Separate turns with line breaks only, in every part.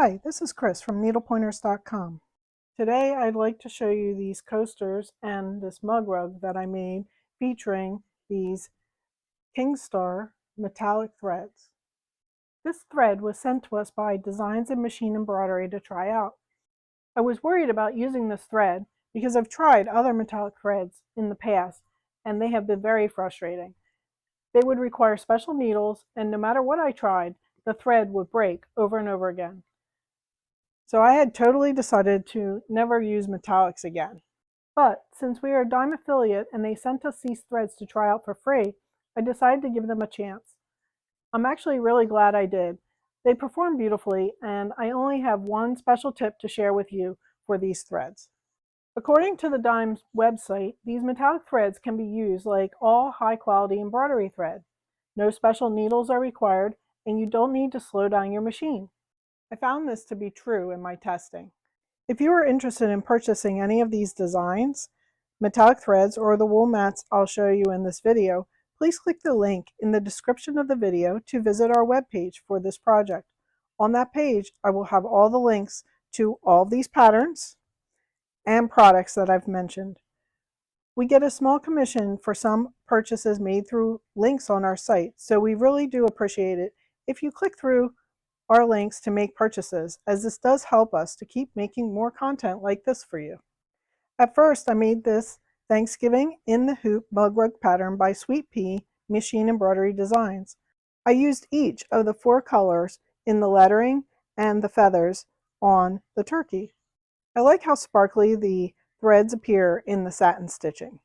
Hi, this is Chris from needlepointers.com. Today I'd like to show you these coasters and this mug rug that I made featuring these Kingstar Metallic Threads. This thread was sent to us by Designs in Machine Embroidery to try out. I was worried about using this thread because I've tried other metallic threads in the past and they have been very frustrating. They would require special needles, and no matter what I tried, the thread would break over and over again. So I had totally decided to never use metallics again. But since we are a Dime affiliate and they sent us these threads to try out for free, I decided to give them a chance. I'm actually really glad I did. They perform beautifully, and I only have one special tip to share with you for these threads. According to the Dime's website, these metallic threads can be used like all high-quality embroidery thread. No special needles are required, and you don't need to slow down your machine. I found this to be true in my testing. If you are interested in purchasing any of these designs, metallic threads, or the wool mats I'll show you in this video, please click the link in the description of the video to visit our webpage for this project. On that page, I will have all the links to all of these patterns and products that I've mentioned. We get a small commission for some purchases made through links on our site, so we really do appreciate it if you click through our links to make purchases, as this does help us to keep making more content like this for you. At first, I made this Thanksgiving in the Hoop mug rug pattern by Sweet Pea Machine Embroidery Designs. I used each of the 4 colors in the lettering and the feathers on the turkey. I like how sparkly the threads appear in the satin stitching.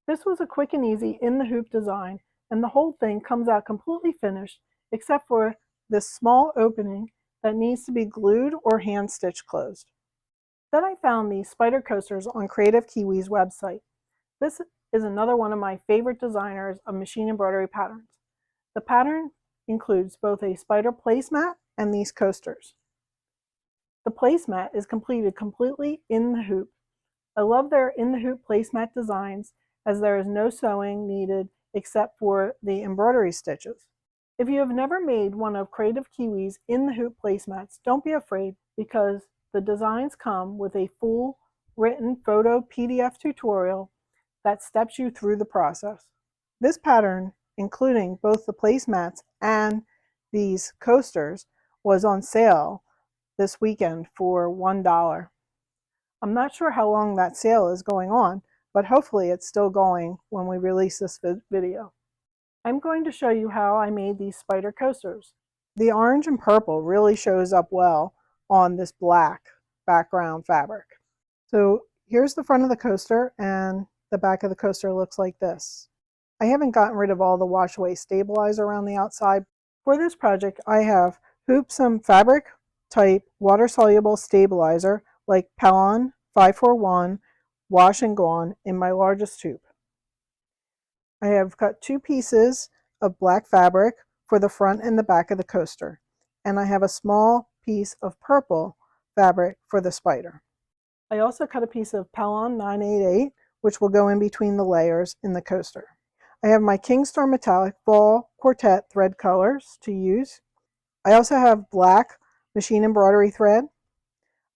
This was a quick and easy in the hoop design, and the whole thing comes out completely finished except for this small opening that needs to be glued or hand stitched closed. Then I found these spider coasters on Creative Kiwi's website. This is another one of my favorite designers of machine embroidery patterns. The pattern includes both a spider placemat and these coasters. The placemat is completed completely in the hoop. I love their in the hoop placemat designs, as there is no sewing needed except for the embroidery stitches. If you have never made one of Creative Kiwi's in the hoop placemats, don't be afraid, because the designs come with a full written photo PDF tutorial that steps you through the process. This pattern, including both the placemats and these coasters, was on sale this weekend for $1. I'm not sure how long that sale is going on, but hopefully it's still going when we release this video. I'm going to show you how I made these spider coasters. The orange and purple really shows up well on this black background fabric. So here's the front of the coaster, and the back of the coaster looks like this. I haven't gotten rid of all the wash away stabilizer around the outside. For this project, I have hooped some fabric type water soluble stabilizer like Pellon 541 Wash and Gone in my largest hoop. I have cut 2 pieces of black fabric for the front and the back of the coaster, and I have a small piece of purple fabric for the spider. I also cut a piece of Pellon 988, which will go in between the layers in the coaster. I have my Kingstar Metallic Fall Quartet thread colors to use. I also have black machine embroidery thread.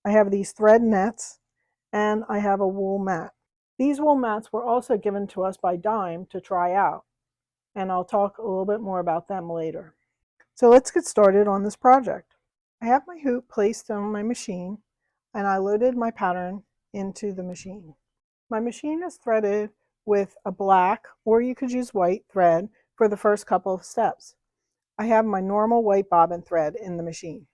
I have these thread nets, and I have a wool mat. These wool mats were also given to us by Dime to try out, and I'll talk a little bit more about them later. So let's get started on this project. I have my hoop placed on my machine, and I loaded my pattern into the machine. My machine is threaded with a black, or you could use white, thread for the first couple of steps. I have my normal white bobbin thread in the machine.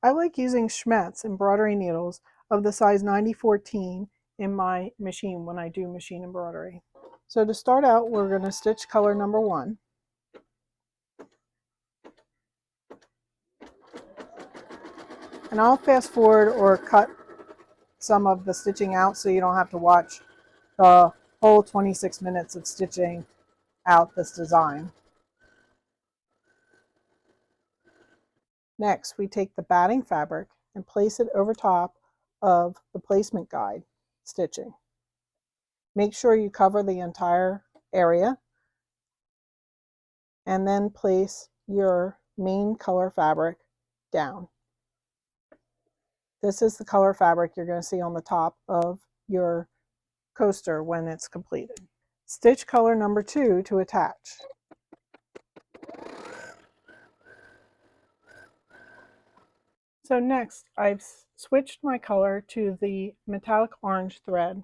I like using Schmetz embroidery needles of the size 9014 in my machine when I do machine embroidery. So to start out, we're going to stitch color number 1. And I'll fast forward or cut some of the stitching out so you don't have to watch the whole 26 minutes of stitching out this design. Next, we take the batting fabric and place it over top of the placement guide stitching. Make sure you cover the entire area, and then place your main color fabric down. this is the color fabric you're going to see on the top of your coaster when it's completed. Stitch color number 2 to attach. So next, I've switched my color to the metallic orange thread,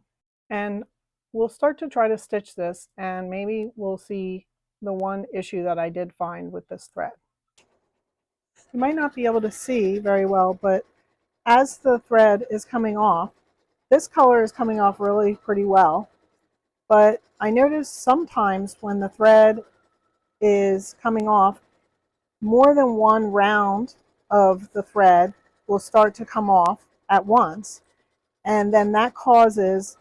and we'll start to try to stitch this, and maybe we'll see the one issue that I did find with this thread. You might not be able to see very well, but as the thread is coming off, this color is coming off really pretty well, but I notice sometimes when the thread is coming off, more than one round of the thread will start to come off at once, and then that causes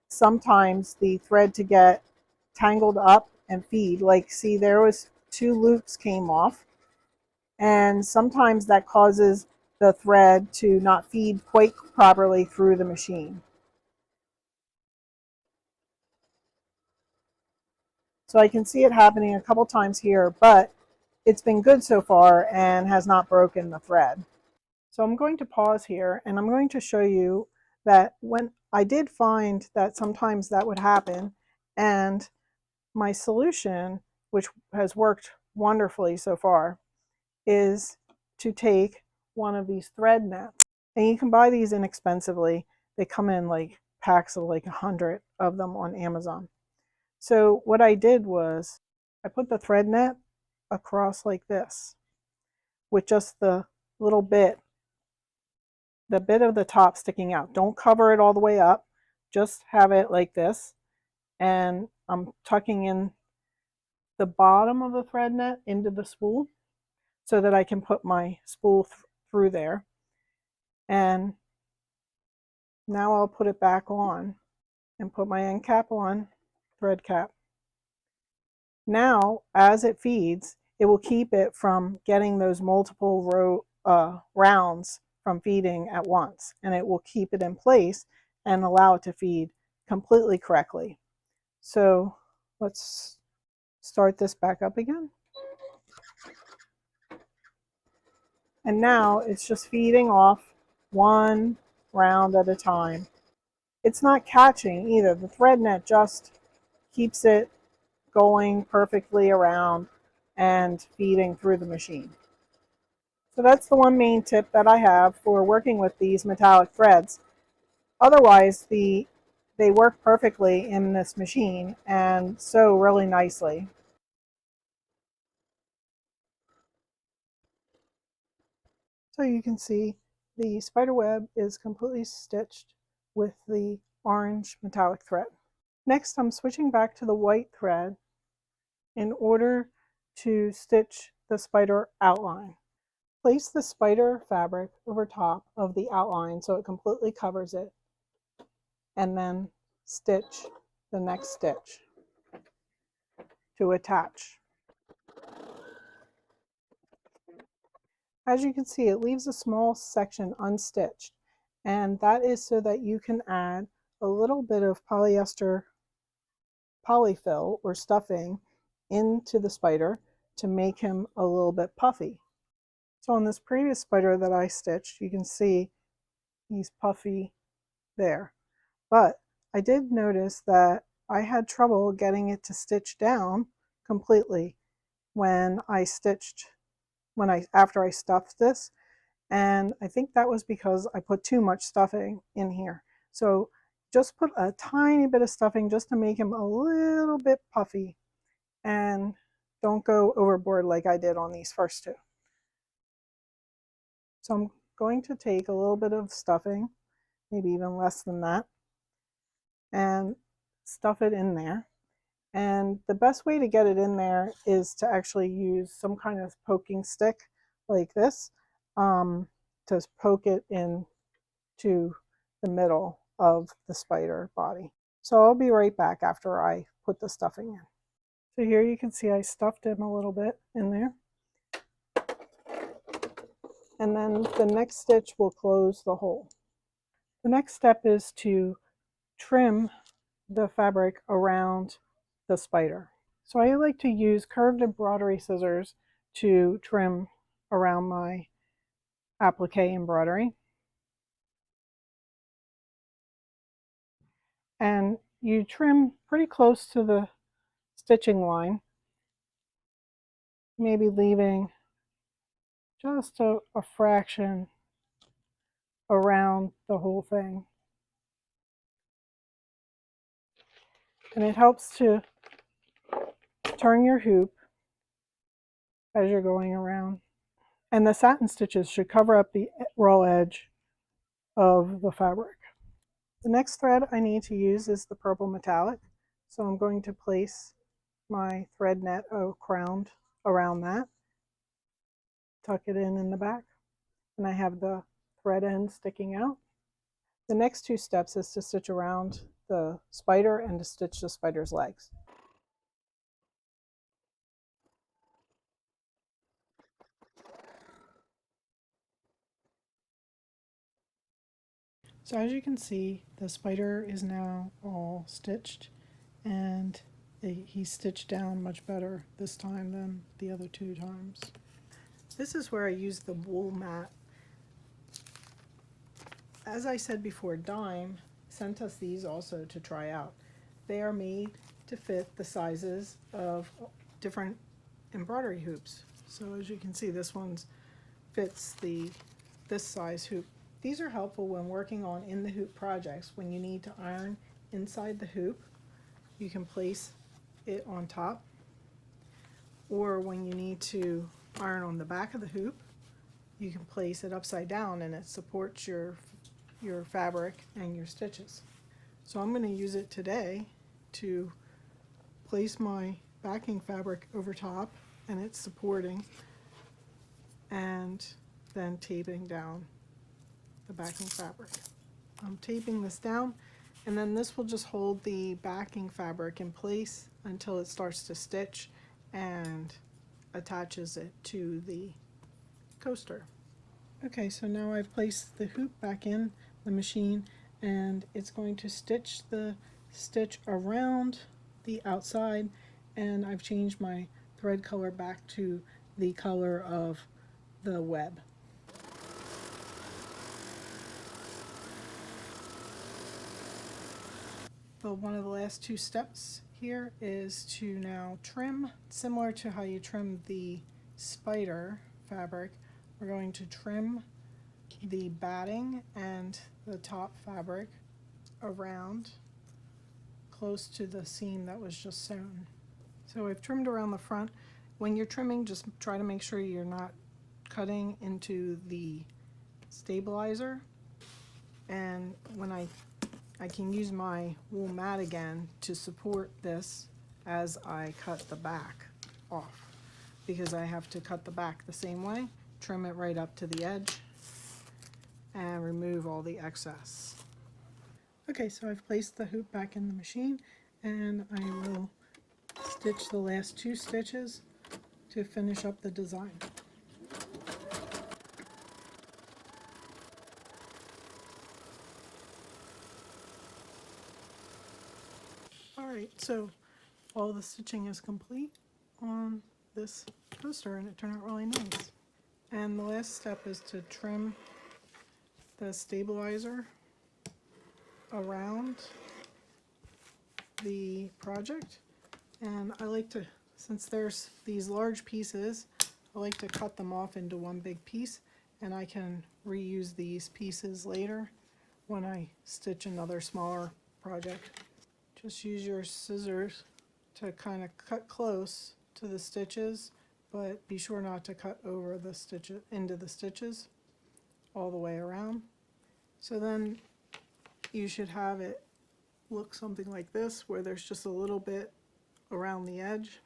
sometimes the thread to get tangled up and feed. Like, see, there was 2 loops came off, and sometimes that causes the thread to not feed quite properly through the machine. So I can see it happening a couple times here, but it's been good so far and has not broken the thread. So I'm going to pause here, and I'm going to show you that when I did find that sometimes that would happen, and my solution, which has worked wonderfully so far, is to take one of these thread nets. And you can buy these inexpensively. They come in like packs of like 100 of them on Amazon. So what I did was I put the thread net across like this with just the little bit, the bit of the top sticking out. Don't cover it all the way up. Just have it like this. And I'm tucking in the bottom of the thread net into the spool so that I can put my spool through there. And now I'll put it back on and put my end cap on, thread cap. Now, as it feeds, it will keep it from getting those multiple rounds from feeding at once, and it will keep it in place and allow it to feed completely correctly. So let's start this back up again. And now it's just feeding off one round at a time. It's not catching either. The thread net just keeps it going perfectly around and feeding through the machine. So that's the one main tip that I have for working with these metallic threads. Otherwise, they work perfectly in this machine and sew really nicely. So you can see the spider web is completely stitched with the orange metallic thread. Next, I'm switching back to the white thread in order to stitch the spider outline. Place the spider fabric over top of the outline so it completely covers it, and then stitch the next stitch to attach. As you can see, it leaves a small section unstitched, and that is so that you can add a little bit of polyester polyfill or stuffing into the spider to make him a little bit puffy. So on this previous spider that I stitched, you can see he's puffy there. But I did notice that I had trouble getting it to stitch down completely when after I stuffed this, and I think that was because I put too much stuffing in here. So just put a tiny bit of stuffing just to make him a little bit puffy, and don't go overboard like I did on these first 2. So I'm going to take a little bit of stuffing, maybe even less than that, and stuff it in there. And the best way to get it in there is to actually use some kind of poking stick like this, to poke it into the middle of the spider body. So I'll be right back after I put the stuffing in. So here you can see I stuffed him a little bit in there. And then the next stitch will close the hole. The next step is to trim the fabric around the spider. So I like to use curved embroidery scissors to trim around my applique embroidery. And you trim pretty close to the stitching line, maybe leaving just a fraction around the whole thing. And it helps to turn your hoop as you're going around. And the satin stitches should cover up the raw edge of the fabric. The next thread I need to use is the purple metallic. So I'm going to place my thread net around that, tuck it in the back, and I have the thread end sticking out. The next two steps is to stitch around the spider and to stitch the spider's legs. So as you can see, the spider is now all stitched, and he's stitched down much better this time than the other two times. This is where I use the wool mat. As I said before, Dime sent us these also to try out. They are made to fit the sizes of different embroidery hoops. So as you can see, this one fits this size hoop. These are helpful when working on in the hoop projects. When you need to iron inside the hoop, you can place it on top, or when you need to iron on the back of the hoop, you can place it upside down and it supports your fabric and your stitches. So I'm going to use it today to place my backing fabric over top, and it's supporting, and then taping down the backing fabric. I'm taping this down, and then this will just hold the backing fabric in place until it starts to stitch and attaches it to the coaster. Okay, so now I've placed the hoop back in the machine, and it's going to stitch the stitch around the outside, and I've changed my thread color back to the color of the web. But one of the last two steps here is to now trim, similar to how you trim the spider fabric. We're going to trim the batting and the top fabric around close to the seam that was just sewn. So I've trimmed around the front. When you're trimming, just try to make sure you're not cutting into the stabilizer. And when I can use my wool mat again to support this as I cut the back off, because I have to cut the back the same way, trim it right up to the edge, and remove all the excess. Okay, so I've placed the hoop back in the machine, and I will stitch the last two stitches to finish up the design. Alright, so all the stitching is complete on this coaster, and it turned out really nice. And the last step is to trim the stabilizer around the project. And I like to, since there's these large pieces, I like to cut them off into one big piece, and I can reuse these pieces later when I stitch another smaller project. Just use your scissors to kind of cut close to the stitches, but be sure not to cut over the stitches into the stitches all the way around. So then you should have it look something like this, where there's just a little bit around the edge.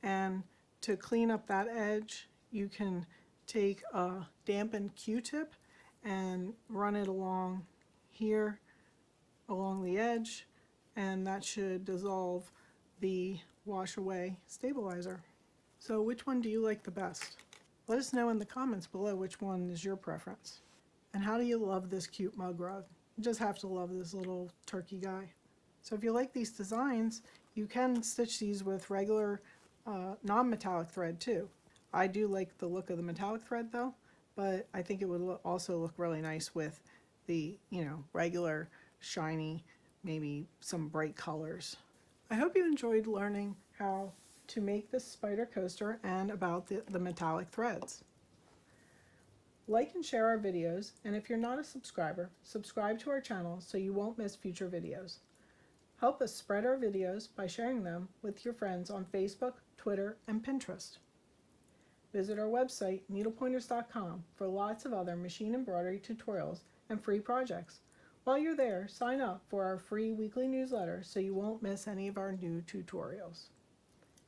And to clean up that edge, you can take a dampened Q-tip and run it along here, along the edge, and that should dissolve the wash away stabilizer. So which one do you like the best? Let us know in the comments below which one is your preference. And how do you love this cute mug rug? You just have to love this little turkey guy. So if you like these designs, you can stitch these with regular non-metallic thread too. I do like the look of the metallic thread though, but I think it would also look really nice with the, regular shiny maybe some bright colors. I hope you enjoyed learning how to make this spider coaster and about the metallic threads. Like and share our videos, and if you're not a subscriber, subscribe to our channel so you won't miss future videos. Help us spread our videos by sharing them with your friends on Facebook, Twitter, and Pinterest. Visit our website, needlepointers.com, for lots of other machine embroidery tutorials and free projects. While you're there, sign up for our free weekly newsletter so you won't miss any of our new tutorials.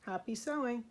Happy sewing!